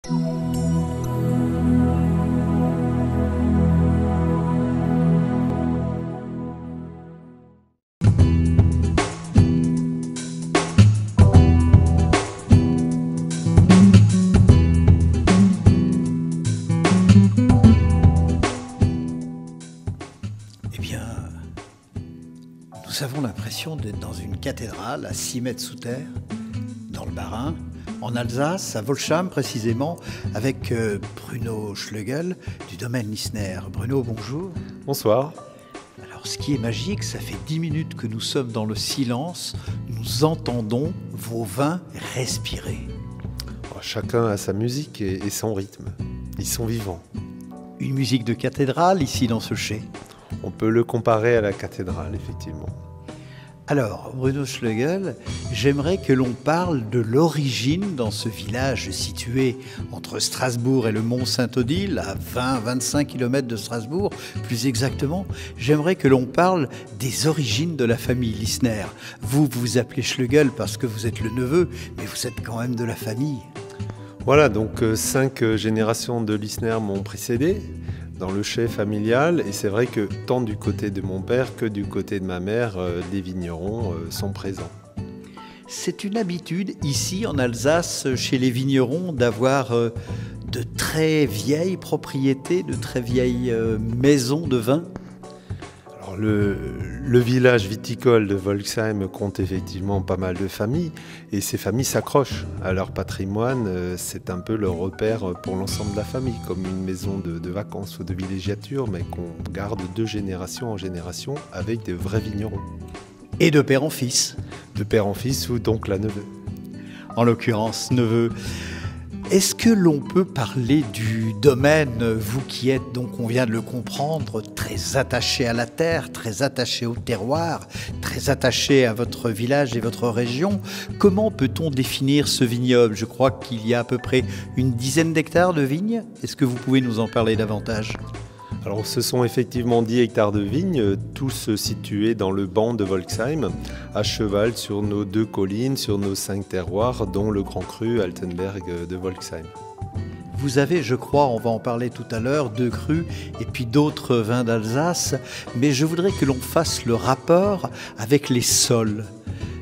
Eh bien, nous avons l'impression d'être dans une cathédrale à 6 mètres sous terre, dans le Bas-Rhin, en Alsace, à Volsham précisément, avec Bruno Schlegel du domaine Lissner. Bruno, bonjour. Bonsoir. Alors, ce qui est magique, ça fait 10 minutes que nous sommes dans le silence, nous entendons vos vins respirer. Chacun a sa musique et son rythme. Ils sont vivants. Une musique de cathédrale ici dans ce chai. On peut le comparer à la cathédrale, effectivement. Alors, Bruno Schlegel, j'aimerais que l'on parle de l'origine dans ce village situé entre Strasbourg et le Mont-Saint-Odile, à 20-25 km de Strasbourg, plus exactement. J'aimerais que l'on parle des origines de la famille Lissner. Vous vous appelez Schlegel parce que vous êtes le neveu, mais vous êtes quand même de la famille. Voilà, donc 5 générations de Lissner m'ont précédé dans le chai familial, et c'est vrai que tant du côté de mon père que du côté de ma mère, les vignerons sont présents. C'est une habitude ici en Alsace, chez les vignerons, d'avoir de très vieilles propriétés, de très vieilles maisons de vin. Alors le village viticole de Volksheim compte effectivement pas mal de familles, et ces familles s'accrochent à leur patrimoine. C'est un peu leur repère pour l'ensemble de la famille, comme une maison de vacances ou de villégiature, mais qu'on garde de génération en génération avec des vrais vignerons. Et de père en fils. De père en fils ou donc la neveu. En l'occurrence, neveu. Est-ce que l'on peut parler du domaine, vous qui êtes, donc on vient de le comprendre, très attaché à la terre, très attaché au terroir, très attaché à votre village et votre région? Comment peut-on définir ce vignoble? Je crois qu'il y a à peu près une dizaine d'hectares de vignes. Est-ce que vous pouvez nous en parler davantage? Alors ce sont effectivement 10 hectares de vignes, tous situés dans le banc de Volksheim, à cheval sur nos 2 collines, sur nos 5 terroirs, dont le Grand Cru Altenberg de Volksheim. Vous avez, je crois, on va en parler tout à l'heure, 2 crus et puis d'autres vins d'Alsace, mais je voudrais que l'on fasse le rapport avec les sols.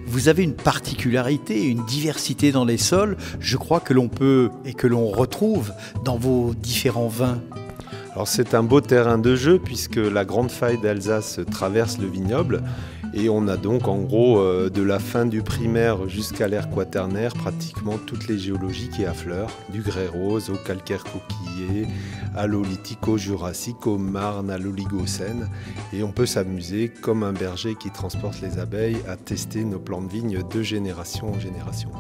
Vous avez une particularité, une diversité dans les sols, je crois que l'on peut et que l'on retrouve dans vos différents vins. Alors c'est un beau terrain de jeu puisque la grande faille d'Alsace traverse le vignoble, et on a donc en gros de la fin du primaire jusqu'à l'ère quaternaire pratiquement toutes les géologies qui affleurent, du grès rose au calcaire coquillé, à l'olytique, au jurassique, au marne, à l'oligocène, et on peut s'amuser comme un berger qui transporte les abeilles à tester nos plants de vigne de génération en génération.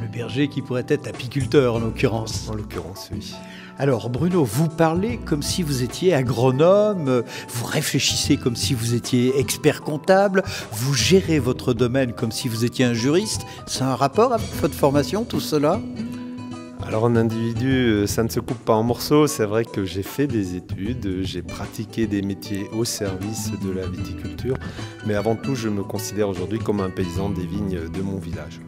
Le berger qui pourrait être apiculteur en l'occurrence. En l'occurrence, oui. Alors Bruno, vous parlez comme si vous étiez agronome, vous réfléchissez comme si vous étiez expert comptable, vous gérez votre domaine comme si vous étiez un juriste. C'est un rapport avec votre formation, tout cela? Alors un individu, ça ne se coupe pas en morceaux. C'est vrai que j'ai fait des études, j'ai pratiqué des métiers au service de la viticulture, mais avant tout, je me considère aujourd'hui comme un paysan des vignes de mon village.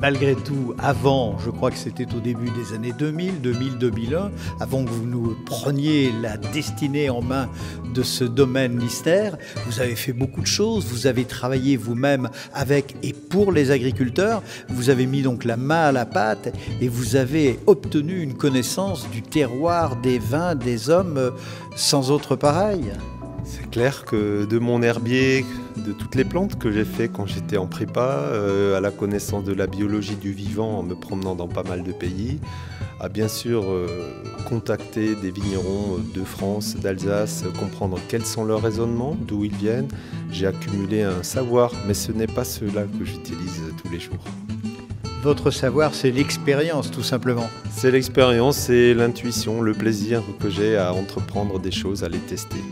Malgré tout, avant, je crois que c'était au début des années 2000, 2000-2001, avant que vous nous preniez la destinée en main de ce domaine Lissner, vous avez fait beaucoup de choses, vous avez travaillé vous-même avec et pour les agriculteurs, vous avez mis donc la main à la pâte et vous avez obtenu une connaissance du terroir, des vins, des hommes sans autre pareil. C'est clair que de mon herbier, de toutes les plantes que j'ai fait quand j'étais en prépa, à la connaissance de la biologie du vivant en me promenant dans pas mal de pays, à bien sûr contacter des vignerons de France, d'Alsace, comprendre quels sont leurs raisonnements, d'où ils viennent. J'ai accumulé un savoir, mais ce n'est pas cela que j'utilise tous les jours. Votre savoir, c'est l'expérience tout simplement. C'est l'expérience, c'est l'intuition, le plaisir que j'ai à entreprendre des choses, à les tester.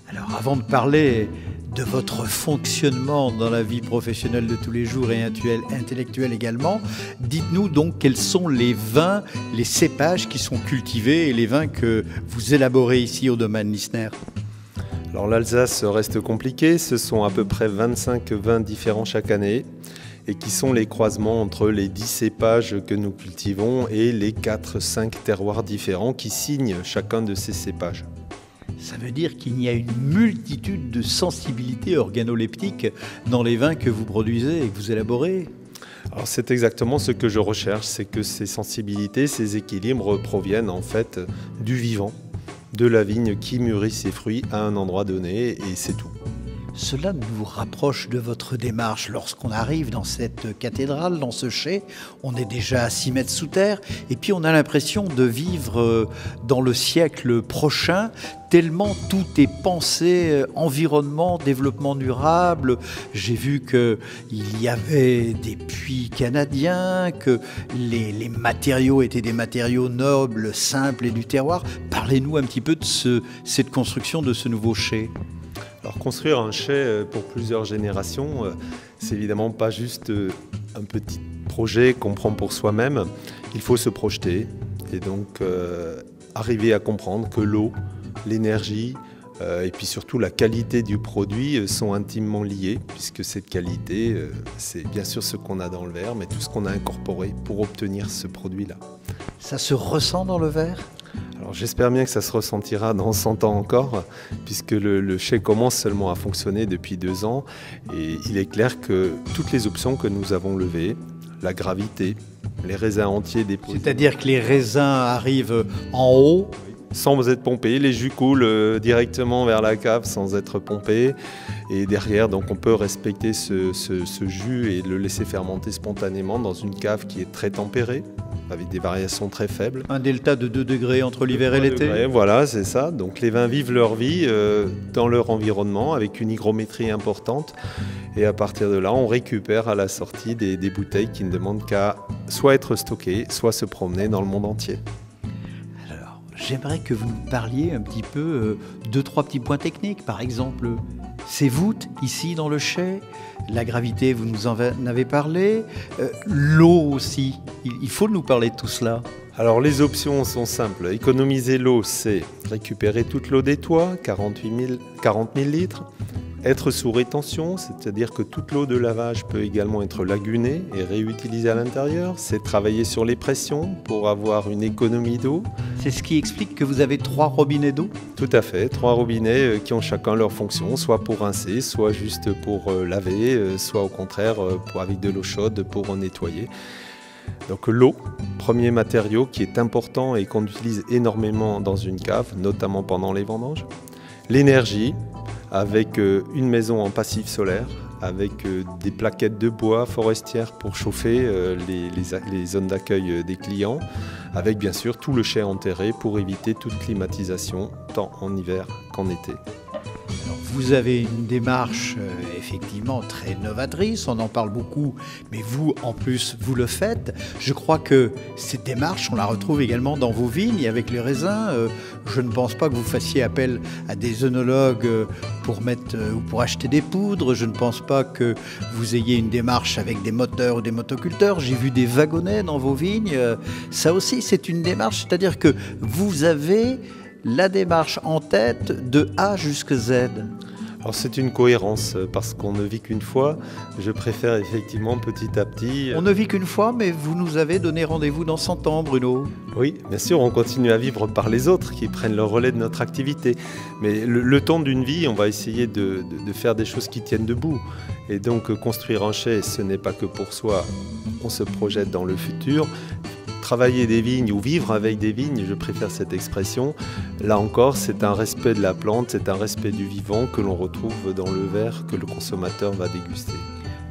Alors avant de parler de votre fonctionnement dans la vie professionnelle de tous les jours et intellectuelle également, dites-nous donc quels sont les vins, les cépages qui sont cultivés et les vins que vous élaborez ici au domaine Lissner. Alors l'Alsace reste compliquée, ce sont à peu près 25 vins différents chaque année. et qui sont les croisements entre les 10 cépages que nous cultivons et les 4-5 terroirs différents qui signent chacun de ces cépages. Ça veut dire qu'il y a une multitude de sensibilités organoleptiques dans les vins que vous produisez et que vous élaborez. Alors c'est exactement ce que je recherche, c'est que ces sensibilités, ces équilibres proviennent en fait du vivant, de la vigne qui mûrit ses fruits à un endroit donné et c'est tout. Cela nous rapproche de votre démarche. Lorsqu'on arrive dans cette cathédrale, dans ce chai, on est déjà à 6 mètres sous terre et puis on a l'impression de vivre dans le siècle prochain, tellement tout est pensé environnement, développement durable. J'ai vu qu'il y avait des puits canadiens, que les matériaux étaient des matériaux nobles, simples et du terroir. Parlez-nous un petit peu de cette construction de ce nouveau chai. Alors construire un chai pour plusieurs générations, c'est évidemment pas juste un petit projet qu'on prend pour soi-même. Il faut se projeter et donc arriver à comprendre que l'eau, l'énergie et puis surtout la qualité du produit sont intimement liés, puisque cette qualité, c'est bien sûr ce qu'on a dans le verre, mais tout ce qu'on a incorporé pour obtenir ce produit-là. Ça se ressent dans le verre ? Alors j'espère bien que ça se ressentira dans 100 ans encore, puisque le chai commence seulement à fonctionner depuis 2 ans. Et il est clair que toutes les options que nous avons levées, la gravité, les raisins entiers déposés... C'est-à-dire que les raisins arrivent en haut ? Sans être pompés, les jus coulent directement vers la cave sans être pompés. Et derrière, donc, on peut respecter ce jus et le laisser fermenter spontanément dans une cave qui est très tempérée, avec des variations très faibles. Un delta de 2 degrés entre l'hiver et l'été. Voilà, c'est ça. Donc les vins vivent leur vie dans leur environnement avec une hygrométrie importante. Et à partir de là, on récupère à la sortie des bouteilles qui ne demandent qu'à soit être stockées, soit se promener dans le monde entier. Alors, j'aimerais que vous nous parliez un petit peu 2-3 petits points techniques. Par exemple, ces voûtes ici dans le chai, la gravité, vous nous en avez parlé, l'eau aussi, il faut nous parler de tout cela. Alors les options sont simples. Économiser l'eau, c'est récupérer toute l'eau des toits, 40 000 litres. Être sous rétention, c'est-à-dire que toute l'eau de lavage peut également être lagunée et réutilisée à l'intérieur. C'est travailler sur les pressions pour avoir une économie d'eau. C'est ce qui explique que vous avez 3 robinets d'eau ? Tout à fait, 3 robinets qui ont chacun leur fonction, soit pour rincer, soit juste pour laver, soit au contraire avec de l'eau chaude pour nettoyer. Donc l'eau, premier matériau qui est important et qu'on utilise énormément dans une cave, notamment pendant les vendanges. L'énergie, avec une maison en passif solaire, avec des plaquettes de bois forestières pour chauffer les zones d'accueil des clients, avec bien sûr tout le chai enterré pour éviter toute climatisation, tant en hiver qu'en été. Alors, vous avez une démarche effectivement très novatrice, on en parle beaucoup, mais vous, en plus, vous le faites. Je crois que cette démarche, on la retrouve également dans vos vignes avec les raisins. Je ne pense pas que vous fassiez appel à des œnologues pour mettre ou pour acheter des poudres. Je ne pense pas que vous ayez une démarche avec des moteurs ou des motoculteurs. J'ai vu des wagonnets dans vos vignes. Ça aussi, c'est une démarche, c'est-à-dire que vous avez la démarche en tête de A jusqu'à Z. Alors c'est une cohérence, parce qu'on ne vit qu'une fois. Je préfère effectivement petit à petit... On ne vit qu'une fois, mais vous nous avez donné rendez-vous dans 100 ans, Bruno. Oui, bien sûr, on continue à vivre par les autres qui prennent le relais de notre activité. Mais le temps d'une vie, on va essayer de faire des choses qui tiennent debout. Et donc construire un chai, ce n'est pas que pour soi, on se projette dans le futur. Travailler des vignes ou vivre avec des vignes, je préfère cette expression. Là encore, c'est un respect de la plante, c'est un respect du vivant que l'on retrouve dans le verre que le consommateur va déguster.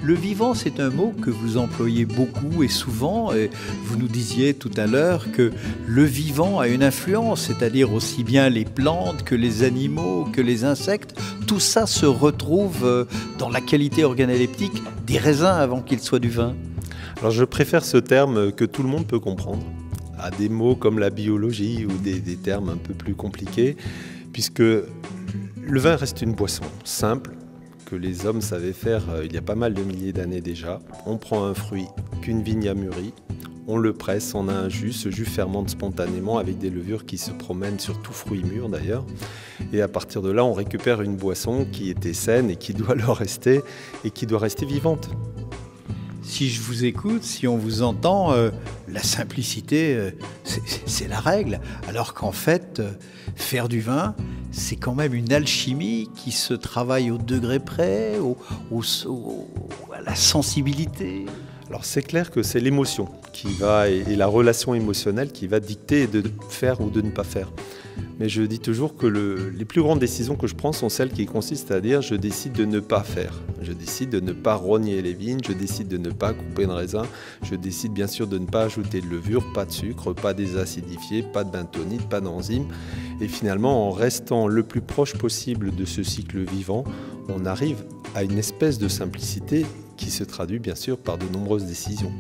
Le vivant, c'est un mot que vous employez beaucoup et souvent. Et vous nous disiez tout à l'heure que le vivant a une influence, c'est-à-dire aussi bien les plantes que les animaux, que les insectes. Tout ça se retrouve dans la qualité organoleptique des raisins avant qu'ils soient du vin. Alors je préfère ce terme que tout le monde peut comprendre, à des mots comme la biologie ou des termes un peu plus compliqués, puisque le vin reste une boisson simple, que les hommes savaient faire il y a pas mal de milliers d'années déjà. On prend un fruit qu'une vigne a mûri, on le presse, on a un jus, ce jus fermente spontanément avec des levures qui se promènent sur tout fruit mûr d'ailleurs. Et à partir de là, on récupère une boisson qui était saine et qui doit le rester et qui doit rester vivante. Si je vous écoute, si on vous entend, la simplicité, c'est la règle. Alors qu'en fait, faire du vin, c'est quand même une alchimie qui se travaille au degré près, à la sensibilité. Alors c'est clair que c'est l'émotion qui va et la relation émotionnelle qui va dicter de faire ou de ne pas faire. Mais je dis toujours que les plus grandes décisions que je prends sont celles qui consistent à dire je décide de ne pas faire. Je décide de ne pas rogner les vignes, je décide de ne pas couper de raisin, je décide bien sûr de ne pas ajouter de levure, pas de sucre, pas désacidifié, pas de bentonite, pas d'enzymes. Et finalement, en restant le plus proche possible de ce cycle vivant, on arrive à une espèce de simplicité qui se traduit bien sûr par de nombreuses décisions.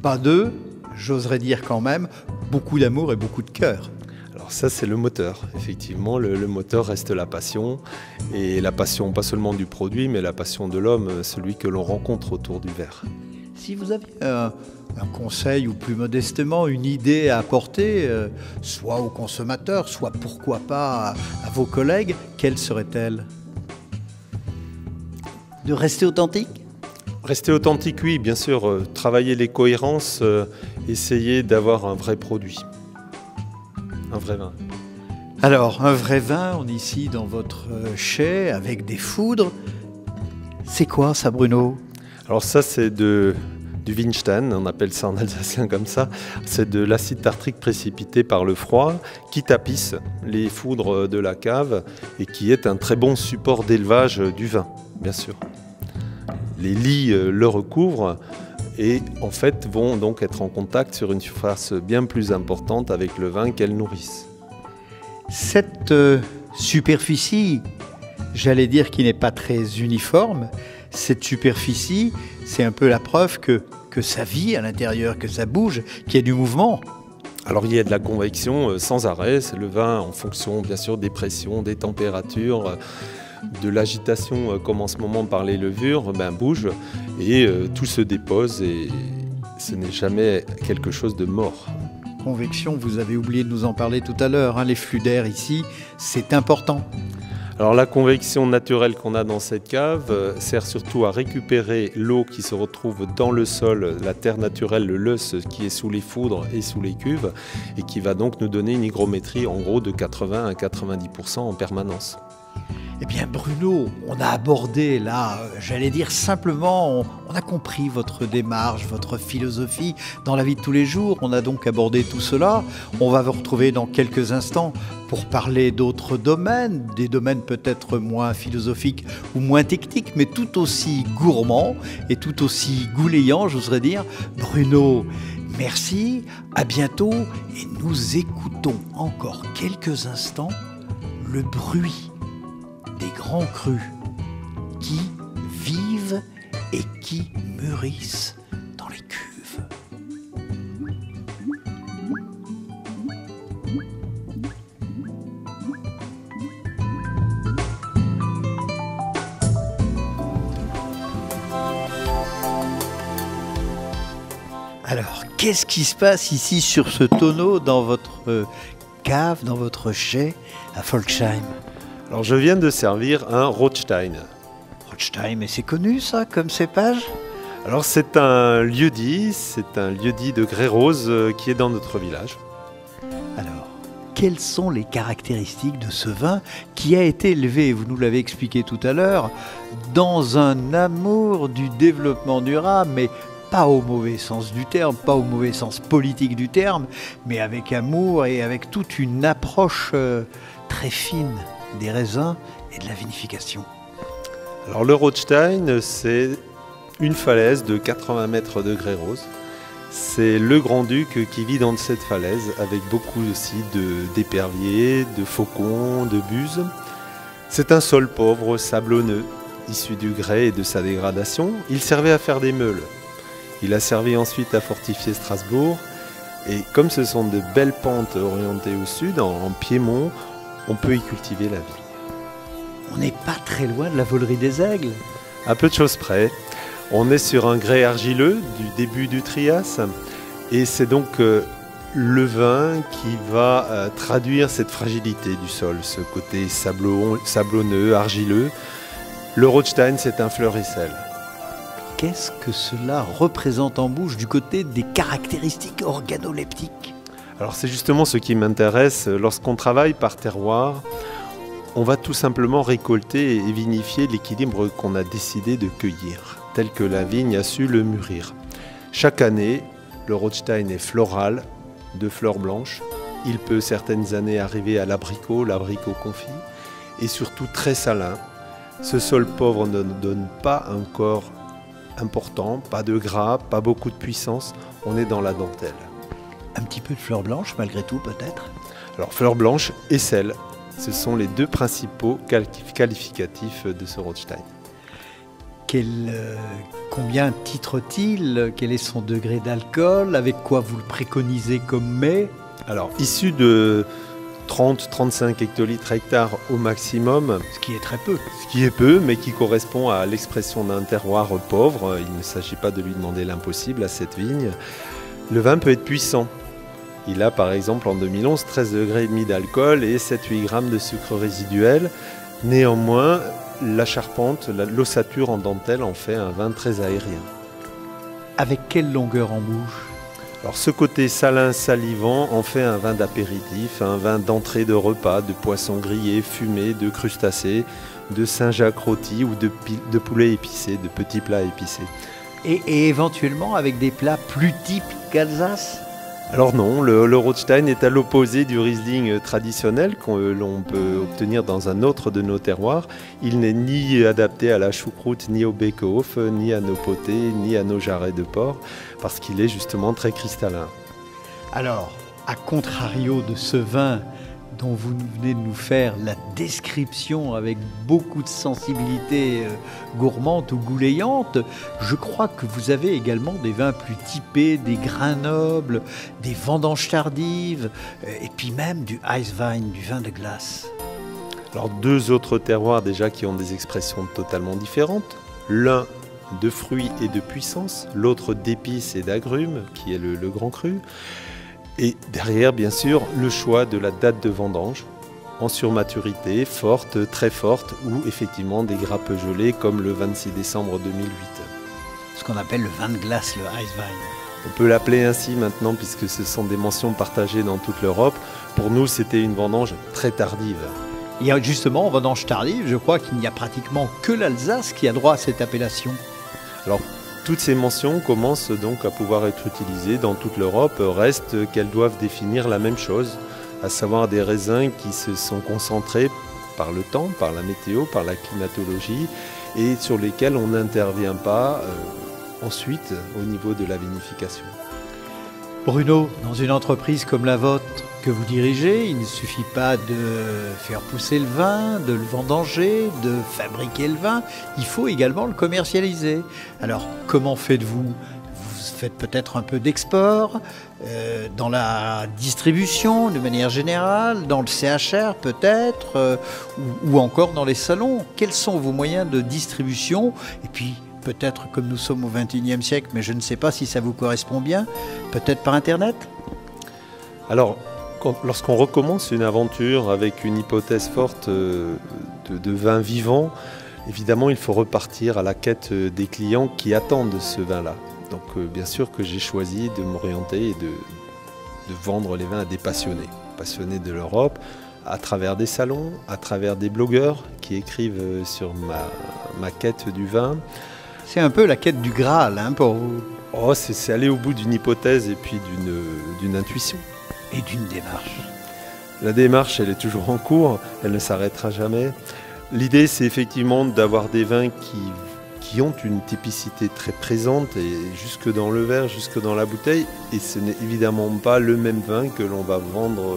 Pas deux, j'oserais dire quand même, beaucoup d'amour et beaucoup de cœur. Alors ça, c'est le moteur. Effectivement, le moteur reste la passion. Et la passion, pas seulement du produit, mais la passion de l'homme, celui que l'on rencontre autour du verre. Si vous aviez un conseil, ou plus modestement, une idée à apporter, soit aux consommateurs, soit pourquoi pas à vos collègues, quelle serait-elle? De rester authentique? Rester authentique, oui, bien sûr. Travailler les cohérences, essayer d'avoir un vrai produit. Un vrai vin. Alors, un vrai vin, on est ici dans votre chai avec des foudres. C'est quoi ça, Bruno? Alors ça, c'est du Windstein, on appelle ça en alsacien comme ça. C'est de l'acide tartrique précipité par le froid qui tapisse les foudres de la cave et qui est un très bon support d'élevage du vin, bien sûr. Les lits le recouvrent et en fait vont donc être en contact sur une surface bien plus importante avec le vin qu'elles nourrissent. Cette superficie, j'allais dire qui n'est pas très uniforme, cette superficie, c'est un peu la preuve que ça vit à l'intérieur, que ça bouge, qu'il y a du mouvement. Alors il y a de la convection sans arrêt, c'est le vin en fonction bien sûr des pressions, des températures, de l'agitation comme en ce moment par les levures, bouge et tout se dépose et ce n'est jamais quelque chose de mort. Convection, vous avez oublié de nous en parler tout à l'heure, hein, les flux d'air ici, c'est important. Alors la convection naturelle qu'on a dans cette cave sert surtout à récupérer l'eau qui se retrouve dans le sol, la terre naturelle, le lœss qui est sous les foudres et sous les cuves et qui va donc nous donner une hygrométrie en gros de 80 à 90% en permanence. Eh bien Bruno, on a abordé là, j'allais dire simplement, on a compris votre démarche, votre philosophie dans la vie de tous les jours. On a donc abordé tout cela. On va vous retrouver dans quelques instants pour parler d'autres domaines, des domaines peut-être moins philosophiques ou moins techniques, mais tout aussi gourmands et tout aussi goulayants, j'oserais dire. Bruno, merci, à bientôt et nous écoutons encore quelques instants le bruit des grands crus qui vivent et qui mûrissent dans les cuves. Alors, qu'est-ce qui se passe ici sur ce tonneau dans votre cave, dans votre chai à Volksheim? Alors je viens de servir un Rotstein. Rotstein, mais c'est connu ça, comme cépage? Alors c'est un lieu-dit de grès rose qui est dans notre village. Alors, quelles sont les caractéristiques de ce vin qui a été élevé, vous nous l'avez expliqué tout à l'heure, dans un amour du développement durable, mais pas au mauvais sens du terme, pas au mauvais sens politique du terme, mais avec amour et avec toute une approche très fine des raisins et de la vinification. Alors le Rotstein, c'est une falaise de 80 mètres de grès rose. C'est le grand-duc qui vit dans cette falaise avec beaucoup aussi d'éperviers, de faucons, de buses. C'est un sol pauvre, sablonneux, issu du grès et de sa dégradation. Il servait à faire des meules. Il a servi ensuite à fortifier Strasbourg. Et comme ce sont de belles pentes orientées au sud, en Piémont, on peut y cultiver la vigne. On n'est pas très loin de la volerie des aigles. À peu de choses près. On est sur un grès argileux du début du Trias. Et c'est donc le vin qui va traduire cette fragilité du sol, ce côté sablonneux, argileux. Le Rotstein, c'est un fleur et sel. Qu'est-ce que cela représente en bouche du côté des caractéristiques organoleptiques? Alors c'est justement ce qui m'intéresse. Lorsqu'on travaille par terroir, on va tout simplement récolter et vinifier l'équilibre qu'on a décidé de cueillir, tel que la vigne a su le mûrir. Chaque année, le Rotstein est floral, de fleurs blanches. Il peut certaines années arriver à l'abricot confit, et surtout très salin. Ce sol pauvre ne donne pas un corps important, pas de gras, pas beaucoup de puissance. On est dans la dentelle. Un petit peu de fleurs blanches malgré tout peut-être? Alors fleurs blanches et sel, ce sont les deux principaux qualificatifs de ce Rotstein. Combien titre-t-il? Quel est son degré d'alcool? Avec quoi vous le préconisez comme mets? Alors, issu de 30-35 hectolitres hectare au maximum. Ce qui est très peu. Ce qui est peu, mais qui correspond à l'expression d'un terroir pauvre. Il ne s'agit pas de lui demander l'impossible à cette vigne. Le vin peut être puissant. Il a par exemple en 2011 13,5 degrés d'alcool et 7-8 grammes de sucre résiduel. Néanmoins, la charpente, l'ossature en dentelle en fait un vin très aérien. Avec quelle longueur en bouche? Alors ce côté salin salivant en fait un vin d'apéritif, un vin d'entrée de repas, de poissons grillés, fumés, de crustacés, de Saint-Jacques rôti ou de poulet épicé, de petits plats épicés. Et éventuellement avec des plats plus typiques qu'Alsace? Alors non, le Rotstein est à l'opposé du Riesling traditionnel l'on peut obtenir dans un autre de nos terroirs. Il n'est ni adapté à la choucroute, ni au bake-off, ni à nos potées, ni à nos jarrets de porc, parce qu'il est justement très cristallin. Alors, à contrario de ce vin dont vous venez de nous faire la description avec beaucoup de sensibilité gourmande ou goulayante, je crois que vous avez également des vins plus typés, des grains nobles, des vendanges tardives, et puis même du Eiswein, du vin de glace. Alors deux autres terroirs déjà qui ont des expressions totalement différentes. L'un de fruits et de puissance, l'autre d'épices et d'agrumes, qui est le grand cru. Et derrière, bien sûr, le choix de la date de vendange, en surmaturité, forte, très forte, ou effectivement des grappes gelées comme le 26 décembre 2008. Ce qu'on appelle le vin de glace, le Eiswein. On peut l'appeler ainsi maintenant puisque ce sont des mentions partagées dans toute l'Europe. Pour nous, c'était une vendange très tardive. Il y a justement, en vendange tardive, je crois qu'il n'y a pratiquement que l'Alsace qui a droit à cette appellation. Alors, toutes ces mentions commencent donc à pouvoir être utilisées dans toute l'Europe. Reste qu'elles doivent définir la même chose, à savoir des raisins qui se sont concentrés par le temps, par la météo, par la climatologie, et sur lesquels on n'intervient pas ensuite au niveau de la vinification. Bruno, dans une entreprise comme la vôtre que vous dirigez, il ne suffit pas de faire pousser le vin, de le vendanger, de fabriquer le vin, il faut également le commercialiser. Alors, comment faites-vous? Vous faites peut-être un peu d'export, dans la distribution de manière générale, dans le CHR peut-être, ou encore dans les salons. Quels sont vos moyens de distribution? Et puis, peut-être comme nous sommes au XXIe siècle, mais je ne sais pas si ça vous correspond bien, peut-être par Internet? Alors, lorsqu'on recommence une aventure avec une hypothèse forte de vin vivant, évidemment il faut repartir à la quête des clients qui attendent ce vin-là. Donc bien sûr que j'ai choisi de m'orienter et de vendre les vins à des passionnés de l'Europe, à travers des salons, à travers des blogueurs qui écrivent sur ma quête du vin. C'est un peu la quête du Graal pour vous. Oh, c'est aller au bout d'une hypothèse et puis d'une intuition. Et d'une démarche. La démarche, elle est toujours en cours, elle ne s'arrêtera jamais. L'idée, c'est effectivement d'avoir des vins qui ont une typicité très présente, et jusque dans le verre, jusque dans la bouteille. Et ce n'est évidemment pas le même vin que l'on va vendre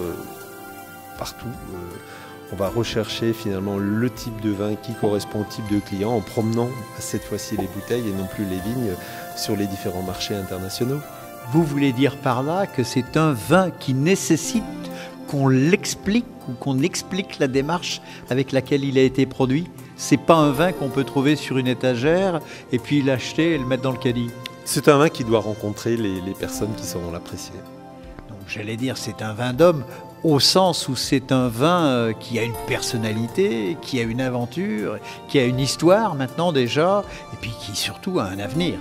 partout. On va rechercher finalement le type de vin qui correspond au type de client en promenant cette fois-ci les bouteilles et non plus les vignes sur les différents marchés internationaux. Vous voulez dire par là que c'est un vin qui nécessite qu'on l'explique ou qu'on explique la démarche avec laquelle il a été produit? C'est pas un vin qu'on peut trouver sur une étagère et puis l'acheter et le mettre dans le caddie. C'est un vin qui doit rencontrer les personnes qui sauront l'apprécier. Donc j'allais dire, c'est un vin d'homme, au sens où c'est un vin qui a une personnalité, qui a une aventure, qui a une histoire maintenant déjà, et puis qui surtout a un avenir.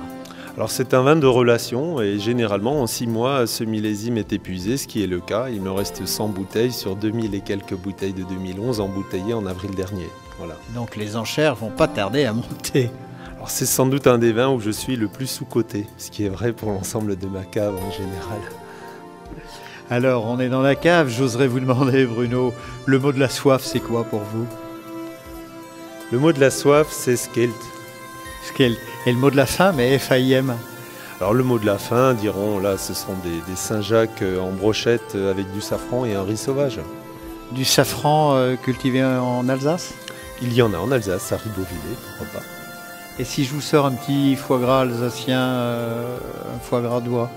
Alors c'est un vin de relation et généralement en 6 mois ce millésime est épuisé, ce qui est le cas. Il me reste 100 bouteilles sur 2000 et quelques bouteilles de 2011 embouteillées en avril dernier. Voilà. Donc les enchères vont pas tarder à monter. Alors c'est sans doute un des vins où je suis le plus sous-coté, ce qui est vrai pour l'ensemble de ma cave en général. Alors on est dans la cave, j'oserais vous demander Bruno, le mot de la soif c'est quoi pour vous? Le mot de la soif c'est skelt. Skelt. Et le mot de la fin, mais F-A-I-M. Alors le mot de la fin, diront, là ce sont des Saint-Jacques en brochette avec du safran et un riz sauvage. Du safran cultivé en Alsace? Il y en a en Alsace, à Ribeauvillé, pourquoi pas. Et si je vous sors un petit foie gras alsacien, un foie gras d'oie?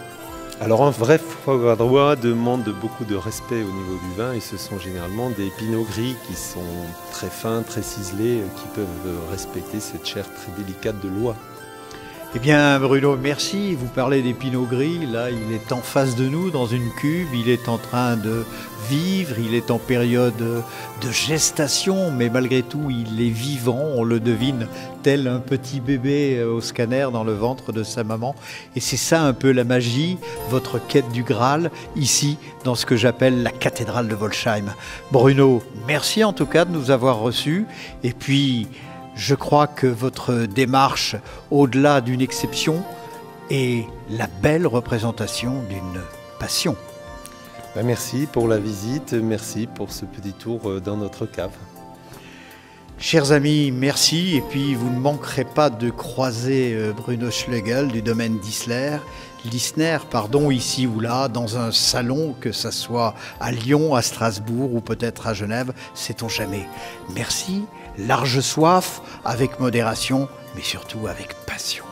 Alors un vrai foie gras d'oie demande beaucoup de respect au niveau du vin et ce sont généralement des pinots gris qui sont très fins, très ciselés, qui peuvent respecter cette chair très délicate de l'oie. Eh bien Bruno, merci. Vous parlez des pinots gris, là il est en face de nous dans une cuve, il est en train de vivre, il est en période de gestation, mais malgré tout il est vivant, on le devine tel un petit bébé au scanner dans le ventre de sa maman. Et c'est ça un peu la magie, votre quête du Graal, ici dans ce que j'appelle la cathédrale de Wolsheim. Bruno, merci en tout cas de nous avoir reçus, et puis je crois que votre démarche, au-delà d'une exception, est la belle représentation d'une passion. Merci pour la visite, merci pour ce petit tour dans notre cave. Chers amis, merci. Et puis vous ne manquerez pas de croiser Bruno Schlegel du domaine Lissner, ici ou là, dans un salon, que ce soit à Lyon, à Strasbourg ou peut-être à Genève, sait-on jamais. Merci, large soif, avec modération, mais surtout avec passion.